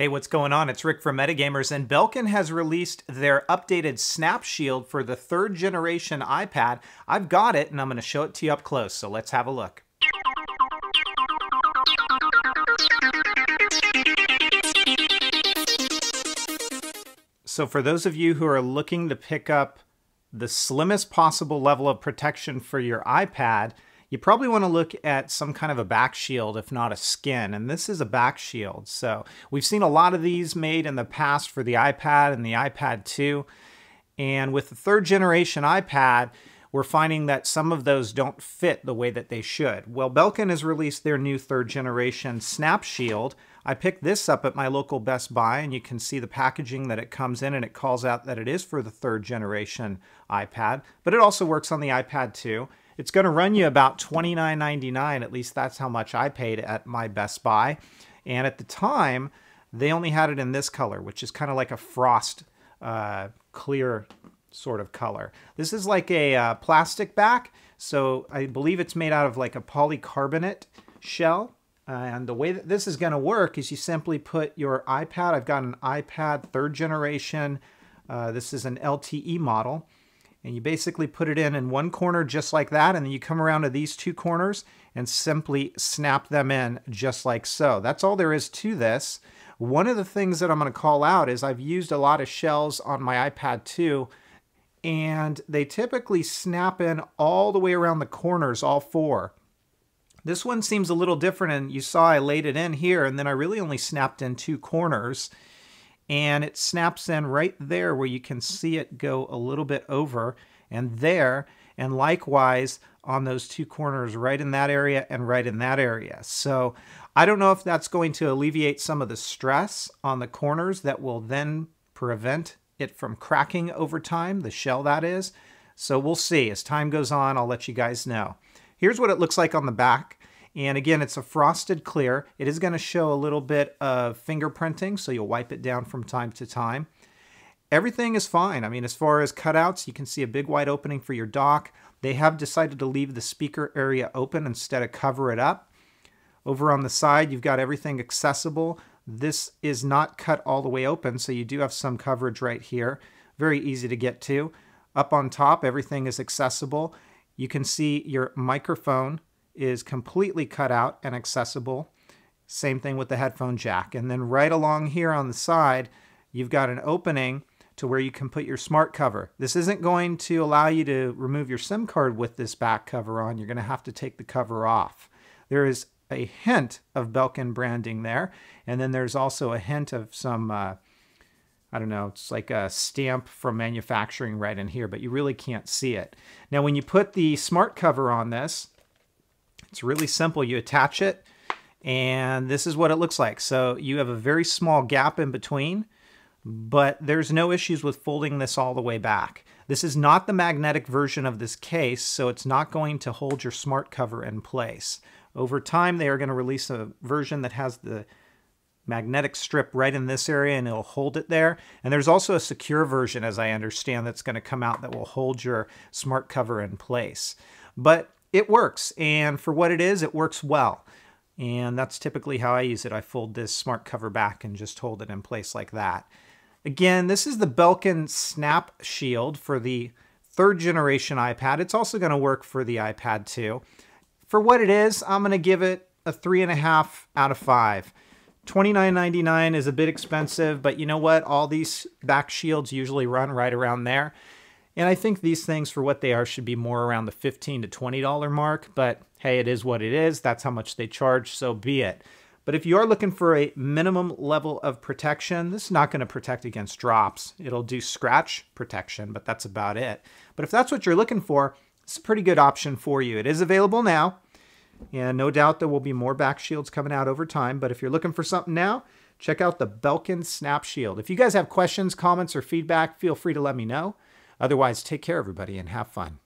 Hey, what's going on? It's Rick from Metagamers, and Belkin has released their updated Snap Shield for the 3rd generation iPad. I've got it, and I'm going to show it to you up close, so let's have a look. So for those of you who are looking to pick up the slimmest possible level of protection for your iPad, you probably want to look at some kind of a back shield, if not a skin, and this is a back shield. So we've seen a lot of these made in the past for the iPad and the iPad 2, and with the 3rd generation iPad, we're finding that some of those don't fit the way that they should. Well, Belkin has released their new 3rd generation Snap Shield. I picked this up at my local Best Buy, and you can see the packaging that it comes in, and it calls out that it is for the 3rd generation iPad, but it also works on the iPad 2. It's going to run you about $29.99, at least that's how much I paid at my Best Buy. And at the time, they only had it in this color, which is kind of like a frost clear sort of color. This is like a plastic back, so I believe it's made out of like a polycarbonate shell. And the way that this is going to work is you simply put your iPad, I've got an iPad 3rd generation, this is an LTE model, and you basically put it in one corner just like that, and then you come around to these 2 corners and simply snap them in just like so. That's all there is to this. One of the things that I'm going to call out is I've used a lot of shells on my iPad 2, and they typically snap in all the way around the corners, all 4. This one seems a little different, and you saw I laid it in here, and then I really only snapped in 2 corners. And it snaps in right there where you can see it go a little bit over and there, and likewise on those 2 corners right in that area and right in that area. So I don't know if that's going to alleviate some of the stress on the corners that will then prevent it from cracking over time, the shell that is. So we'll see. As time goes on, I'll let you guys know. Here's what it looks like on the back. And again, it's a frosted clear. It is going to show a little bit of fingerprinting, so you'll wipe it down from time to time. Everything is fine. I mean, as far as cutouts, you can see a big wide opening for your dock. They have decided to leave the speaker area open instead of cover it up. Over on the side, you've got everything accessible. This is not cut all the way open, so you do have some coverage right here. Very easy to get to. Up on top, everything is accessible. You can see your microphone is completely cut out and accessible. Same thing with the headphone jack. And then right along here on the side, you've got an opening to where you can put your smart cover. This isn't going to allow you to remove your SIM card with this back cover on. You're going to have to take the cover off. There is a hint of Belkin branding there. And then there's also a hint of some, I don't know, it's like a stamp from manufacturing right in here, but you really can't see it. Now, when you put the smart cover on this, it's really simple. You attach it, and this is what it looks like. So you have a very small gap in between, but there's no issues with folding this all the way back. This is not the magnetic version of this case, so it's not going to hold your smart cover in place. Over time, they are going to release a version that has the magnetic strip right in this area, and it'll hold it there. And there's also a secure version, as I understand, that's going to come out that will hold your smart cover in place. But it works, and for what it is, it works well. And that's typically how I use it. I fold this smart cover back and just hold it in place like that. Again, this is the Belkin Snap Shield for the 3rd generation iPad. It's also going to work for the iPad 2. For what it is, I'm going to give it a 3.5 out of 5. $29.99 is a bit expensive, but you know what? All these back shields usually run right around there. And I think these things, for what they are, should be more around the $15 to $20 mark. But hey, it is what it is. That's how much they charge, so be it. But if you are looking for a minimum level of protection, this is not going to protect against drops. It'll do scratch protection, but that's about it. But if that's what you're looking for, it's a pretty good option for you. It is available now. And no doubt there will be more back shields coming out over time. But if you're looking for something now, check out the Belkin Snap Shield. If you guys have questions, comments, or feedback, feel free to let me know. Otherwise, take care, everybody, and have fun.